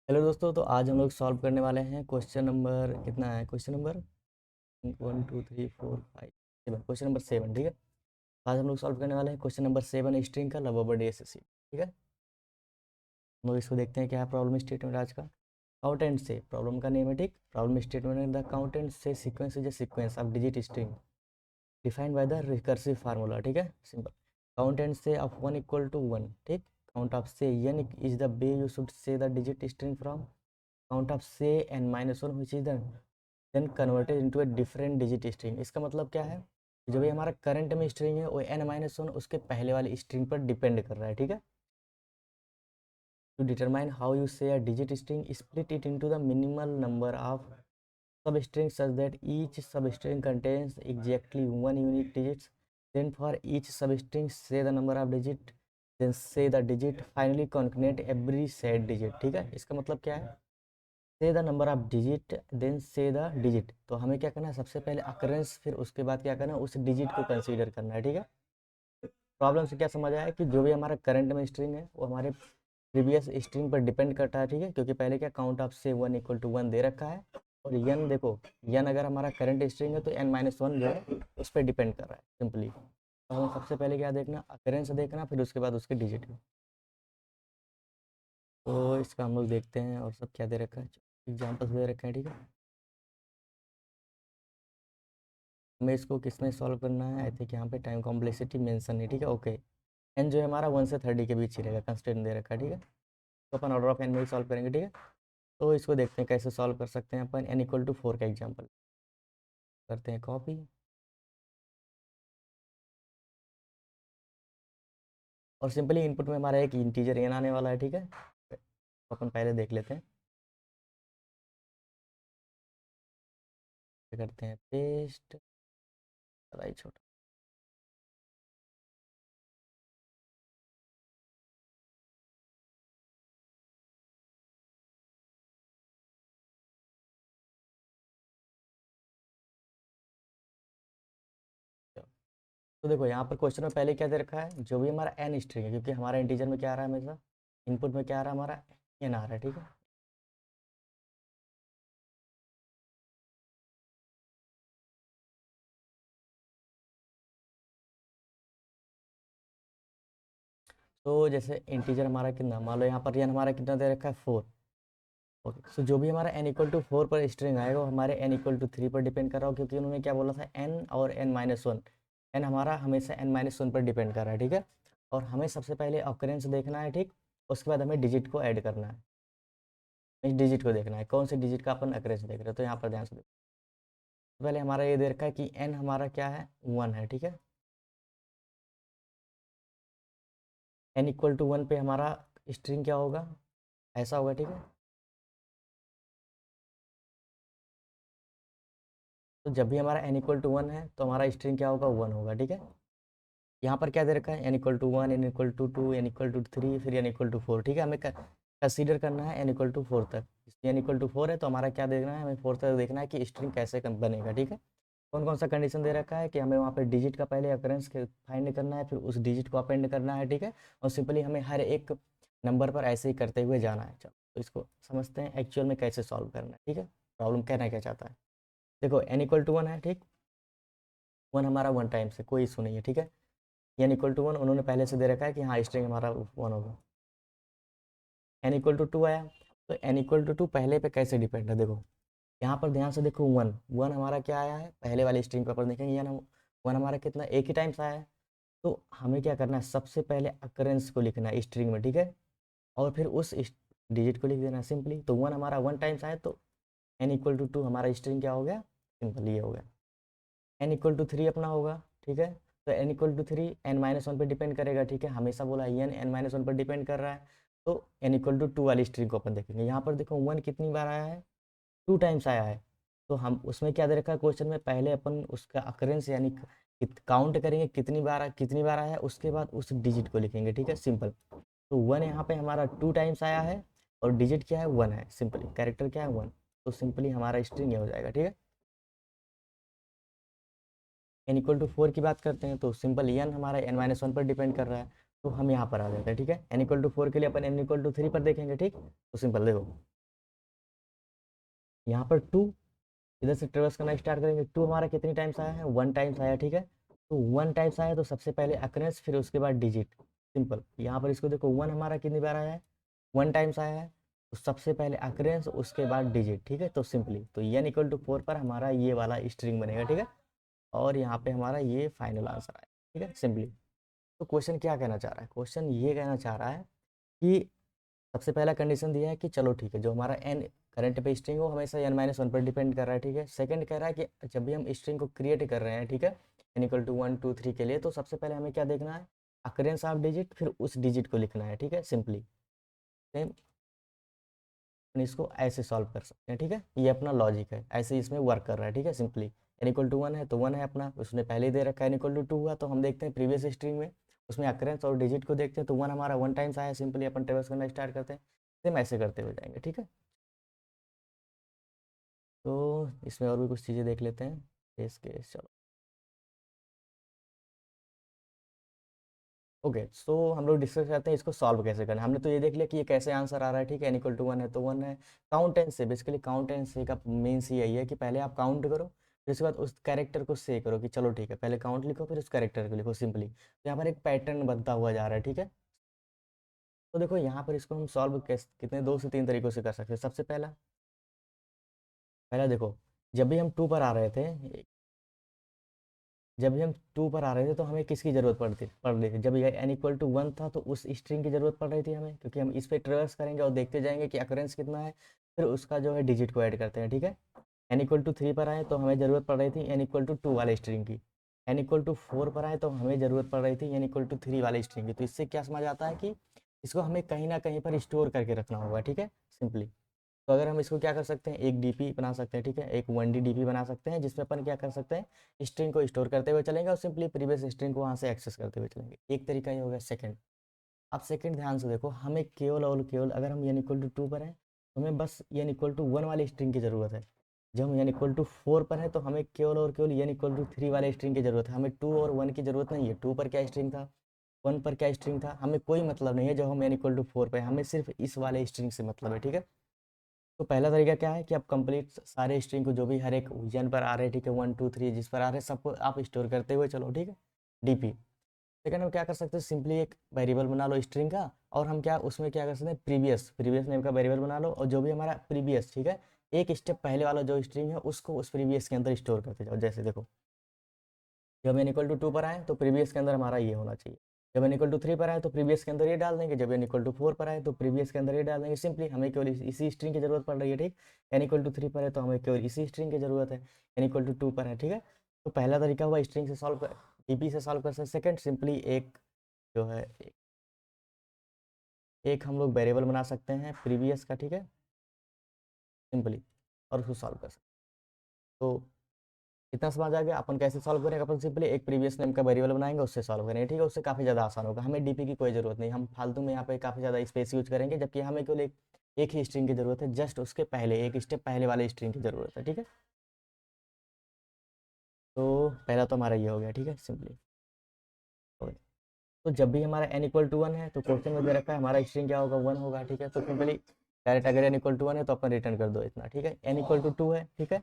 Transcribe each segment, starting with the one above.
Hello दोस्तों, तो आज हम लोग सॉल्व करने वाले हैं क्वेश्चन नंबर कितना है। Question number 1 2 3 4 5 7, question number 7। ठीक है, आज हम लोग सॉल्व करने वाले हैं क्वेश्चन नंबर 7 स्ट्रिंग का लवर DSSC। ठीक है, हम लोग इसको देखते हैं क्या है प्रॉब्लम स्टेटमेंट आज का। काउंट एंड से प्रॉब्लम का नेम है। ठीक, problem statement the count and say sequence is a sequence of digit string defined by the recursive formula. ठीक है, simple. Count and say of 1 equal to 1। ठीक, count of say n is the way you should say the digit string from count of say n-1 which is the then converted into a different digit string. इसका मतलब क्या है, जो भी हमारा current में string है वो n-1 उसके पहले वाली स्ट्रिंग पर डिपेंड कर रहा है। ठीक है, to determine how you say a digit string split it into the minimal number of substring such that each substring contains exactly 1 unique digits. Then for each substring say the number of digit, then say the digit, finally concatenate every set digit. ठीक है, इसका मतलब क्या है, say the number of digit then say the digit. तो हमें क्या करना है, सबसे पहले अकरेंस, फिर उसके बाद क्या करना है, उस डिजिट को कंसीडर करना है। ठीक है, प्रॉब्लम से क्या समझ आया कि जो भी हमारा करंट में स्ट्रिंग है वो हमारे प्रीवियस स्ट्रिंग पर डिपेंड करता है। ठीक है, क्योंकि पहले क्या काउंट ऑफ से 1 इक्वल टू 1 दे रखा है, और यन देखो, यन अगर हमारा करंट स्ट्रिंग है तो n-1 जो है उस पर डिपेंड कर रहा है सिंपली। तो हमें सबसे पहले क्या देखना, अकरेंस देखना, फिर उसके बाद उसके डिजिट। तो इसका हम लोग देखते हैं और सब क्या दे रखा है, एग्जाम्पल्स दे रखे हैं। ठीक है, हमें इसको किसमें सॉल्व करना है, आई थिंक यहाँ पे टाइम कॉम्प्लेक्सिटी मेंशन है। ठीक है, ओके। एन जो है हमारा 1 से 30 के बीच ही रहेगा, कंस्टेंट दे रखा है। ठीक है, तो अपन ऑर्डर ऑफ एन में ही सॉल्व करेंगे। ठीक है, तो इसको देखते हैं कैसे सॉल्व कर सकते हैं अपन। n = 4 का एग्जाम्पल करते हैं कॉपी, और सिंपली इनपुट में हमारा एक इंटीजर एन आने वाला है। ठीक है, तो अपन पहले देख लेते हैं, क्या करते हैं, पेस्ट, बड़ा ही छोटा। तो देखो यहाँ पर क्वेश्चन में पहले क्या दे रखा है, जो भी हमारा एन स्ट्रिंग है, क्योंकि हमारा इंटीजर में क्या आ रहा है, हमेशा इनपुट में क्या आ रहा है, हमारा एन आ रहा है। ठीक है, तो जैसे इंटीजर हमारा कितना, मान लो यहाँ पर एन हमारा कितना दे रखा है, 4। ओके, सो जो भी हमारा n = 4 पर स्ट्रिंग आएगा वो हमारे n = 3 पर डिपेंड कर रहा हो, क्योंकि उन्होंने क्या बोला था, n और n-1। n हमारा हमेशा n-1 पर डिपेंड कर रहा है। ठीक है, और हमें सबसे पहले ऑकरेंस देखना है। ठीक, उसके बाद हमें डिजिट को ऐड करना है, इस डिजिट को देखना है कौन से डिजिट का अपन अक्रेंस देख रहे हैं। तो यहाँ पर ध्यान से देखो, पहले हमारा ये दे रखा है कि n हमारा क्या है, 1 है। ठीक है, n = 1 पे हमारा स्ट्रिंग क्या होगा, ऐसा होगा। ठीक है, तो जब भी हमारा n = 1 है तो हमारा स्ट्रिंग क्या होगा, 1 होगा। ठीक है, यहाँ पर क्या दे रखा है, n = 1, n = 2, n = 3, फिर n = 4। ठीक है, हमें कंसीडर करना है n = 4 तक। n = 4 है तो हमारा क्या देखना है, हमें 4 तक देखना है कि स्ट्रिंग कैसे बनेगा। ठीक है, कौन कौन सा कंडीशन दे रखा है कि हमें वहाँ पे डिजिट का पहले अकरेंस फाइंड करना है, फिर उस डिजिट को अपेंड करना है। ठीक है, और सिंपली हमें हर एक नंबर पर ऐसे ही करते हुए जाना है। चलो, तो इसको समझते हैं एक्चुअल में कैसे सॉल्व करना है। ठीक है, प्रॉब्लम कहना क्या चाहता है, देखो n = 1 है। ठीक, 1 हमारा 1 टाइम से कोई इशू नहीं है। ठीक है, n = 1 उन्होंने पहले से दे रखा है कि हाँ स्ट्रिंग हमारा 1 होगा। n = 2 आया, तो n = 2 पहले पे कैसे डिपेंड है, देखो यहाँ पर ध्यान से देखो, 1 1 हमारा क्या आया है, पहले वाले स्ट्रिंग पर अपन देखेंगे, यानी 1 हमारा कितना, एक ही टाइम्स आया है। तो हमें क्या करना है, सबसे पहले अकरेंस को लिखना है स्ट्रिंग में। ठीक है, और फिर उस डिजिट को लिख देना सिंपली। तो 1 हमारा 1 टाइम्स आया, तो n = 2 हमारा स्ट्रिंग क्या हो गया, सिंपल ये हो गया। n = 3 अपना होगा। ठीक है, तो n = 3 n-1 पर डिपेंड करेगा। ठीक है, हमेशा बोला n n-1 पर डिपेंड कर रहा है, तो n = 2 वाली स्ट्रिंग को अपन देखेंगे। यहाँ पर देखो 1 कितनी बार आया है, 2 टाइम्स आया है। तो हम उसमें क्या दे रखा है क्वेश्चन में, पहले अपन उसका अकरेंस यानी काउंट करेंगे कितनी बार आया है, उसके बाद उस डिजिट को लिखेंगे। ठीक है, सिंपल। तो 1 यहाँ पे हमारा 2 टाइम्स आया है, और डिजिट क्या है, 1 है, सिंपली कैरेक्टर क्या है, 1। तो सिंपली हमारा स्ट्रिंग ये हो जाएगा। ठीक है, n = 4 की बात करते हैं, तो सिंपल n हमारा n-1 पर डिपेंड कर रहा है, तो हम यहाँ पर आ जाते हैं। ठीक है, n = 4 के लिए अपन n = 3 पर देखेंगे। ठीक, तो सिंपल देखो, यहाँ पर 2, इधर से ट्रेवर्स करना स्टार्ट करेंगे। 2 हमारा कितनी टाइम्स आया है, 1 टाइम्स आया, ठीक है। तो 1 टाइम्स आया तो सबसे पहले अक्रेंस, फिर उसके बाद डिजिट, सिंपल। यहाँ पर इसको देखो 1 हमारा कितनी बार आया है, 1 टाइम्स आया है, तो सबसे पहले अक्रेंस उसके बाद डिजिट, ठीक है। तो सिंपली तो n इक्वल टू 4 पर हमारा ये वाला स्ट्रिंग बनेगा, ठीक है। और यहाँ पे हमारा ये फाइनल आंसर आया, ठीक है, सिंपली। तो क्वेश्चन क्या कहना चाह रहा है, क्वेश्चन ये कहना चाह रहा है कि सबसे पहला कंडीशन दिया है कि चलो ठीक है, जो हमारा एन करंट पे स्ट्रिंग हो हमेशा n-1 पर डिपेंड कर रहा है, ठीक है। सेकंड कह रहा है कि जब भी हम स्ट्रिंग को क्रिएट कर रहे हैं, ठीक है, n इक्वल टू 1 2 3 के लिए, तो सबसे पहले हमें क्या देखना है, अकरेंस ऑफ डिजिट, फिर उस डिजिट को लिखना है, ठीक है, सिंपली। सेम इसको ऐसे सॉल्व कर सकते हैं, ठीक है। ये अपना लॉजिक है, ऐसे इसमें वर्क कर रहा है, ठीक है, सिंपली। n इक्वल टू 1 है तो 1 है अपना, उसने पहले ही दे रखा है। n इक्वल टू 2 हुआ तो हम देखते हैं प्रीवियस स्ट्रिंग में, उसमें अकरेंस और डिजिट को देखते हैं, तो 1 हमारा 1 टाइम्स आया, सिंपली अपन ट्रेवर्स करना स्टार्ट करते हैं। सेम ऐसे करते हुए जाएंगे, ठीक है। तो इसमें और भी कुछ चीज़ें देख लेते हैं, केस केस, चलो। ओके, सो हम लोग डिस्कस करते हैं इसको सॉल्व कैसे करना है। हमने तो ये देख लिया कि ये कैसे आंसर आ रहा है, ठीक है। n इक्वल टू 1 है तो 1 है। काउंट एंड से, बेसिकली काउंट एंड से का मीन्स यही है कि पहले आप काउंट करो, फिर उसके बाद उस कैरेक्टर को से करो कि चलो ठीक है, पहले काउंट लिखो फिर उस कैरेक्टर को लिखो, सिंपली। तो यहाँ पर एक पैटर्न बनता हुआ जा रहा है, ठीक है। तो देखो यहाँ पर इसको हम सॉल्व कैसे, कितने 2 से 3 तरीकों से कर सकते हैं। सबसे पहला पहला देखो, जब भी हम 2 पर आ रहे थे, जब भी हम 2 पर आ रहे थे तो हमें किसकी ज़रूरत पड़ रही थी, जब ये n इक्वल टू 1 था तो उस स्ट्रिंग की ज़रूरत पड़ रही थी हमें, क्योंकि हम इस पे ट्रेवर्स करेंगे और देखते जाएंगे कि अकरेंस कितना है, फिर उसका जो है डिजिट को ऐड करते हैं, ठीक है। n इक्वल टू 3 पर आए तो हमें ज़रूरत पड़ रही थी n इक्वल टू 2 वाले स्ट्रिंग की। n इक्वल टू 4 पर आए तो हमें ज़रूरत पड़ रही थी n इक्वल टू 3 वाले स्ट्रिंग की। तो इससे क्या समझ आता है कि इसको हमें कहीं ना कहीं पर स्टोर करके रखना होगा, ठीक है, सिंपली। तो अगर हम इसको क्या कर सकते हैं, एक डीपी बना सकते हैं, ठीक है, एक 1D डीपी बना सकते हैं, जिसमें अपन क्या कर सकते हैं, स्ट्रिंग को स्टोर करते हुए चलेंगे और सिंपली प्रीवियस स्ट्रिंग को वहाँ से एक्सेस करते हुए चलेंगे। एक तरीका ये हो गया। सेकंड, अब सेकंड ध्यान से देखो, हमें केवल और केवल अगर हम n इक्वल टू 2 पर है तो हमें बस n इक्वल टू 1 वाले स्ट्रिंग की ज़रूरत है। जब हम n इक्वल टू 4 पर है तो हमें केवल और केवल n इक्वल टू 3 वाले स्ट्रिंग की ज़रूरत है। हमें 2 और 1 की ज़रूरत नहीं है। 2 पर क्या स्ट्रिंग था, 1 पर क्या स्ट्रिंग था, हमें कोई मतलब नहीं है। जब हम n इक्वल टू 4 पर हमें सिर्फ इस वाले स्ट्रिंग से मतलब है, ठीक है। तो पहला तरीका क्या है कि आप कंप्लीट सारे स्ट्रिंग को जो भी हर एक जन पर आ रहे हैं, ठीक है, 1 2 3 जिस पर आ रहे हैं सबको आप स्टोर करते हुए चलो, ठीक है, डीपी। सेकंड हम क्या कर सकते हैं, सिंपली एक वेरिएबल बना लो स्ट्रिंग का, और हम क्या उसमें क्या कर सकते हैं, प्रीवियस प्रीवियस नेम का वेरिएबल बना लो, और जो भी हमारा प्रीवियस, ठीक है, एक स्टेप पहले वाला जो स्ट्रिंग है उसको उस प्रीवियस के अंदर स्टोर करते जाओ। जैसे देखो, जब n इक्वल टू 2 पर आए तो प्रीवियस के अंदर हमारा ये होना चाहिए। जब n इक्वल टू 3 पर आए तो प्रीवियस के अंदर ये डाल देंगे। जब n इक्वल टू 4 पर आए तो प्रीवियस के अंदर ये डाल देंगे। सिंपली हमें केवल इसी स्ट्रिंग की जरूरत पड़ रही है, ठीक। n इक्वल टू 3 पर है तो हमें केवल इसी स्ट्रिंग की जरूरत है। n इक्वल टू 2 पर है, ठीक है। तो पहला तरीका हुआ स्ट्रिंग से सॉल्व कर, डीपी से सॉल्व कर सकते। सेकंड, सिंपली एक जो है एक हम लोग वेरिएबल बना सकते हैं प्रीवियस का, ठीक है, सिंपली, और उसको सॉल्व कर सकते हैं। तो इतना समझ आ गया अपन कैसे सॉल्व करेंगे। अपन सिंपली एक प्रीवियस नेम का वेरिएबल बनाएंगे, उससे सॉल्व करेंगे, ठीक है। उससे काफ़ी ज़्यादा आसान होगा, हमें डीपी की कोई ज़रूरत नहीं। हम फालतू में यहाँ पे काफ़ी ज़्यादा स्पेस यूज करेंगे, जबकि हमें केवल एक ही स्ट्रिंग की ज़रूरत है, जस्ट उसके पहले एक स्टेप पहले वाले स्ट्रिंग की ज़रूरत है, ठीक है। तो पहला तो हमारा ये हो गया, ठीक है, सिंपली। तो जब भी हमारा n इक्वल टू 1 है तो क्वेश्चन में दे रखा है हमारा स्ट्रिंग क्या होगा, 1 होगा, ठीक है। तो सिंपली डायरेक्ट अगर n इक्वल टू 1 है तो अपन रिटर्न कर दो इतना, ठीक है। n इक्वल टू 2 है, ठीक है,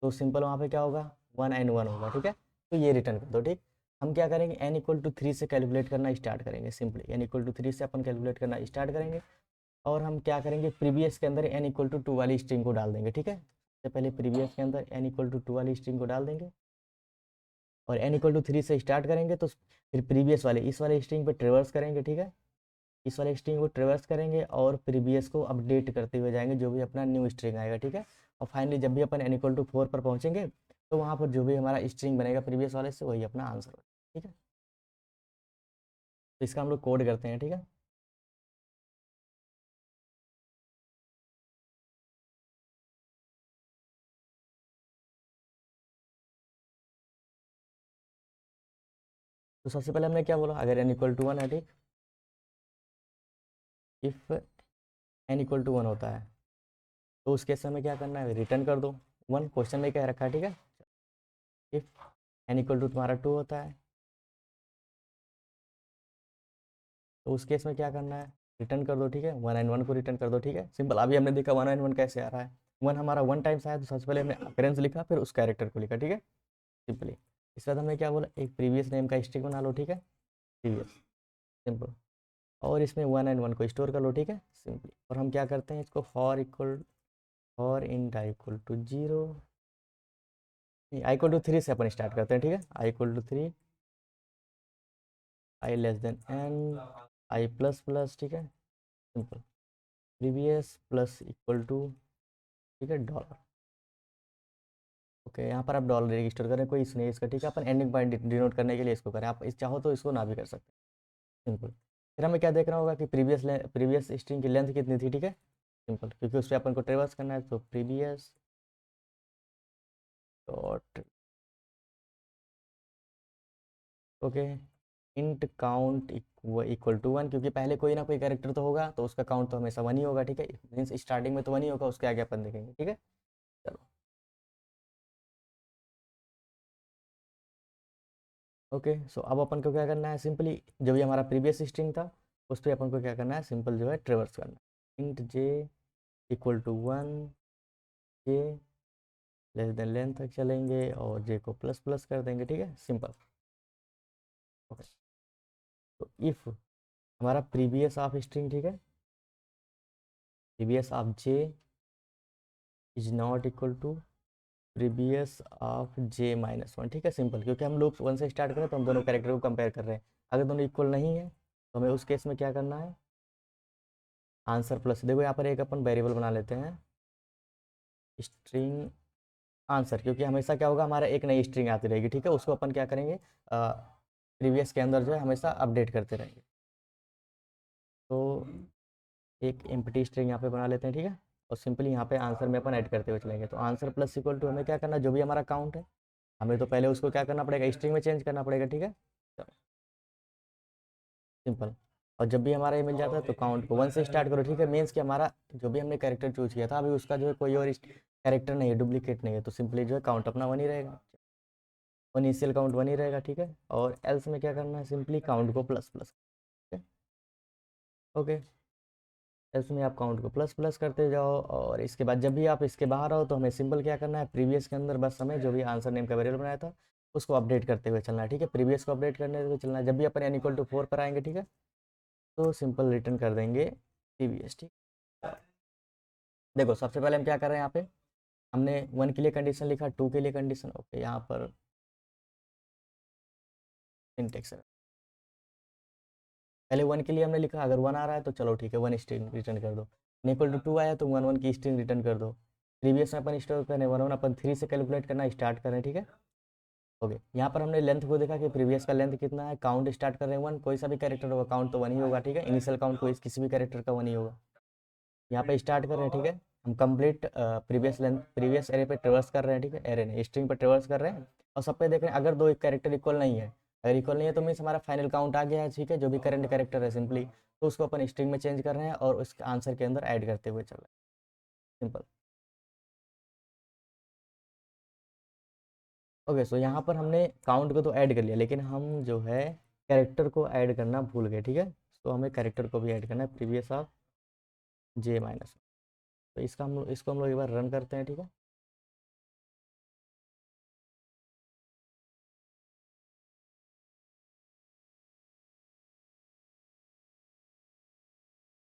तो सिंपल वहाँ पे क्या होगा, 1 and 1 होगा, ठीक है। तो ये रिटर्न कर दो, ठीक। हम क्या करेंगे, n इक्वल टू 3 से कैलकुलेट करना स्टार्ट करेंगे। सिंपली n इक्वल टू 3 से अपन कैलकुलेट करना स्टार्ट करेंगे, और हम क्या करेंगे, प्रीवियस के अंदर n इक्वल टू 2 वाली स्ट्रिंग को डाल देंगे, ठीक है। सबसे पहले प्रीवियस के अंदर n इक्वल टू 2 वाली स्ट्रिंग को डाल देंगे, और n इक्वल टू 3 से स्टार्ट करेंगे, तो फिर प्रीवियस वाले इस वाले स्ट्रिंग पे ट्रेवर्स करेंगे, ठीक है। इस वाले स्ट्रिंग को ट्रेवर्स करेंगे और प्रीवियस को अपडेट करते हुए जाएंगे, जो भी अपना न्यू स्ट्रिंग आएगा, ठीक है। और फाइनली जब भी अपन n इक्वल टू 4 पर पहुंचेंगे तो वहाँ पर जो भी हमारा स्ट्रिंग बनेगा प्रीवियस वाले से, वही अपना आंसर होगा, ठीक है। तो इसका हम लोग कोड करते हैं, ठीक है। तो सबसे पहले हमने क्या बोला, अगर n इक्वल टू 1 है, ठीक, इफ n इक्वल टू 1 होता है तो उस केस में हमें क्या करना है, रिटर्न कर दो 1। क्वेश्चन में क्या रखा है, ठीक है। इफ n इक्वल टू तुम्हारा 2 होता है तो उस केस में क्या करना है, रिटर्न कर दो, ठीक है, 1 and 1 को रिटर्न कर दो, ठीक है, सिंपल। अभी हमने देखा 1 and 1 कैसे आ रहा है, वन हमारा वन टाइम्स आया तो सबसे पहले हमने अपेरेंस लिखा, फिर उस कैरेक्टर को लिखा, ठीक है, सिंपली। इसके बाद हमने क्या बोला, एक प्रीवियस नेम का स्ट्रिंग बना लो, ठीक है, प्रीवियस, सिंपल। और इसमें वन एंड वन को स्टोर कर लो, ठीक है, सिंपली। और हम क्या करते हैं इसको, for int I equal to 0, I equal to 3 से अपन स्टार्ट करते हैं, ठीक है, I equal to 3, I less than N, I plus plus, ठीक है, simple, previous plus equal to, ठीक है, डॉलर। ओके, यहाँ पर आप डॉलर रजिस्टर करें, कोई इशू नहीं है इसका, ठीक है। अपन एंडिंग पॉइंट डिनोट करने के लिए इसको करें, आप इस चाहो तो इसको ना भी कर सकते हैं, सिंपल। फिर हमें क्या देखना होगा कि प्रीवियस स्ट्रिंग की लेंथ कितनी थी, ठीक है, सिंपल, क्योंकि उस पर अपन को ट्रेवर्स करना है, तो previous dot, okay, int count equal to 1, क्योंकि पहले कोई ना कोई कैरेक्टर तो होगा, तो उसका काउंट तो हमेशा 1 ही होगा, ठीक है, मीन्स स्टार्टिंग में तो 1 ही होगा, उसके आगे अपन देखेंगे, ठीक है, चलो। ओके, सो अब अपन को क्या करना है, सिंपली जो भी हमारा प्रीवियस स्ट्रिंग था उस पर अपन को क्या करना है, सिंपल जो है ट्रेवर्स करना है, int J equal to 1, J less than length तक चलेंगे और जे को प्लस प्लस कर देंगे, ठीक है, सिंपल। ओके, तो इफ हमारा प्रीवियस ऑफ स्ट्रिंग, ठीक है, previous of J is not equal to previous of J minus one, ठीक है, सिंपल, क्योंकि हम लूप वन से स्टार्ट करें तो हम दोनों कैरेक्टर को कंपेयर कर रहे हैं। अगर दोनों इक्वल नहीं है तो हमें उस केस में क्या करना है, आंसर प्लस, देखो यहाँ पर एक अपन वेरिएबल बना लेते हैं, स्ट्रिंग आंसर, क्योंकि हमेशा क्या होगा, हमारा एक नई स्ट्रिंग आती रहेगी, ठीक है, उसको अपन क्या करेंगे, प्रीवियस के अंदर जो है हमेशा अपडेट करते रहेंगे। तो एक एम्प्टी स्ट्रिंग यहाँ पे बना लेते हैं, ठीक है, और सिंपली यहाँ पे आंसर में अपन ऐड करते हुए चलेंगे। तो आंसर प्लस इक्वल टू हमें क्या करना, जो भी हमारा काउंट है हमें तो पहले उसको क्या करना पड़ेगा, स्ट्रिंग में चेंज करना पड़ेगा, ठीक है, सिंपल। और जब भी हमारा ये मिल जाता है तो काउंट को 1 से स्टार्ट करो, ठीक है, मीन्स कि हमारा जो भी हमने कैरेक्टर चूज किया था अभी उसका जो है कोई और कैरेक्टर नहीं है, डुप्लीकेट नहीं है, तो सिंपली जो है काउंट अपना 1 ही रहेगा, इनिशियल काउंट 1 ही रहेगा, ठीक है। और एल्स में क्या करना है, सिंपली काउंट को प्लस प्लस, ठीक है, ओके, एल्स में आप काउंट को प्लस प्लस करते जाओ। और इसके बाद जब भी आप इसके बाहर आओ तो हमें सिंपल क्या करना है, प्रीवियस के अंदर बस हमें जो भी आंसर नेम का वेरिएबल बनाया था उसको अपडेट करते हुए चलना है, ठीक है, प्रीवियस को अपडेट करने हुए चलना है। जब भी अपन n इक्वल टू 4 पर आएंगे, ठीक है, तो सिंपल रिटर्न कर देंगे प्रीवियस, ठीक। देखो सबसे पहले हम क्या कर रहे हैं, यहाँ पे हमने 1 के लिए कंडीशन लिखा, 2 के लिए कंडीशन, ओके, यहाँ पर सिंटेक्स है, पहले 1 के लिए हमने लिखा, अगर 1 आ रहा है तो चलो ठीक है 1 स्ट्रिंग रिटर्न कर दो, इक्वल टू 2 आया तो 1 1 की स्ट्रिंग रिटर्न कर दो। प्रीवियस में अपन स्टोर करें 1 1 अपन 3 से कैलकुलेट करना स्टार्ट करें, ठीक है, ओके। यहाँ पर हमने लेंथ को देखा कि प्रीवियस का लेंथ कितना है, काउंट स्टार्ट कर रहे हैं 1, कोई सा भी कैरेक्टर होगा काउंट तो 1 ही होगा, ठीक है, इनिशियल काउंट कोई किसी भी कैरेक्टर का 1 ही होगा। यहाँ पे स्टार्ट कर रहे हैं, ठीक है, हम complete previous length previous array पे ट्रेवर्स कर रहे हैं, ठीक है, एरे नहीं स्ट्रिंग पे ट्रेवर्स कर रहे हैं, और सब पे देख रहे हैं अगर दो कैरेक्टर इक्वल नहीं है, अगर इक्वल नहीं है तो मीन्स हमारा फाइनल काउंट आ गया है, ठीक है, जो भी करंट कैरेक्टर है सिंपली, तो उसको अपन स्ट्रिंग में चेंज कर रहे हैं और उस आंसर के अंदर ऐड करते हुए चल रहे हैं, सिंपल। ओके, सो यहाँ पर हमने काउंट को तो ऐड कर लिया, लेकिन हम जो है कैरेक्टर को ऐड करना भूल गए, ठीक है, तो हमें कैरेक्टर को भी ऐड करना है, प्रीवियस ऑफ जे माइनस। तो इसको हम लोग एक बार रन करते हैं, ठीक है,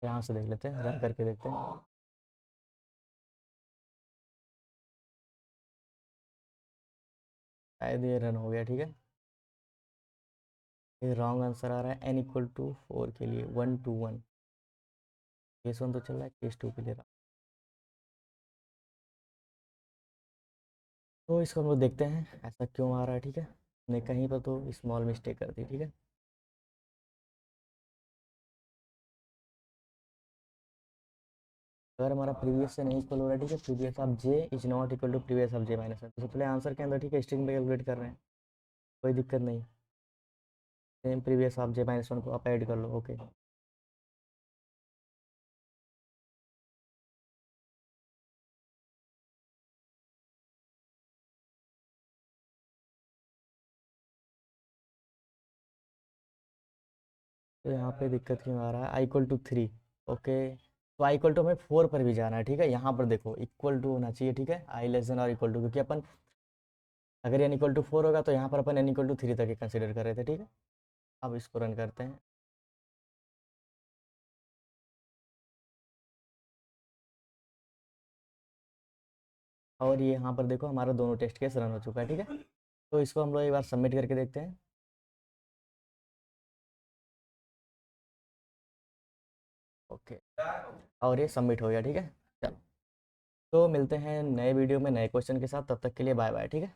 यहाँ से देख लेते हैं, रन करके देखते हैं, शायद ये रन हो गया, ठीक है। ये रॉन्ग आंसर आ रहा है, n इक्वल टू 4 के लिए 1 to 1, केस 1 तो चल रहा है, केस 2 के लिए रॉन्ग। तो इसको हम लोग देखते हैं ऐसा क्यों आ रहा है, ठीक है, हमने कहीं पर तो स्मॉल मिस्टेक कर दी, ठीक है। अगर हमारा प्रीवियस से नहीं इक्वल हो रहा है, ठीक है, previous of J is not equal to previous of J minus one, तो सबसे पहले आंसर के अंदर, ठीक है, स्ट्रिंग में कैलकुलेट कर रहे हैं, कोई दिक्कत नहीं, same previous of J minus one को आप ऐड कर लो, ओके। तो यहाँ पे दिक्कत क्यों आ रहा है, आई इक्वल टू 3, ओके, तो आई इक्वल टू हमें 4 पर भी जाना है, ठीक है। यहाँ पर देखो इक्वल टू होना चाहिए, ठीक है, आई लेस देन और इक्वल टू, क्योंकि अपन अगर एन इक्वल टू 4 होगा तो यहाँ पर अपन एन इक्वल टू 3 तक ही कंसिडर कर रहे थे, ठीक है। अब इसको रन करते हैं। और ये यहाँ पर देखो हमारा दोनों टेस्ट केस रन हो चुका है, ठीक है। तो इसको हम लोग एक बार सबमिट करके देखते हैं। ओके, और ये सबमिट हो गया, ठीक है। चलो, तो मिलते हैं नए वीडियो में नए क्वेश्चन के साथ, तब तक के लिए बाय बाय, ठीक है।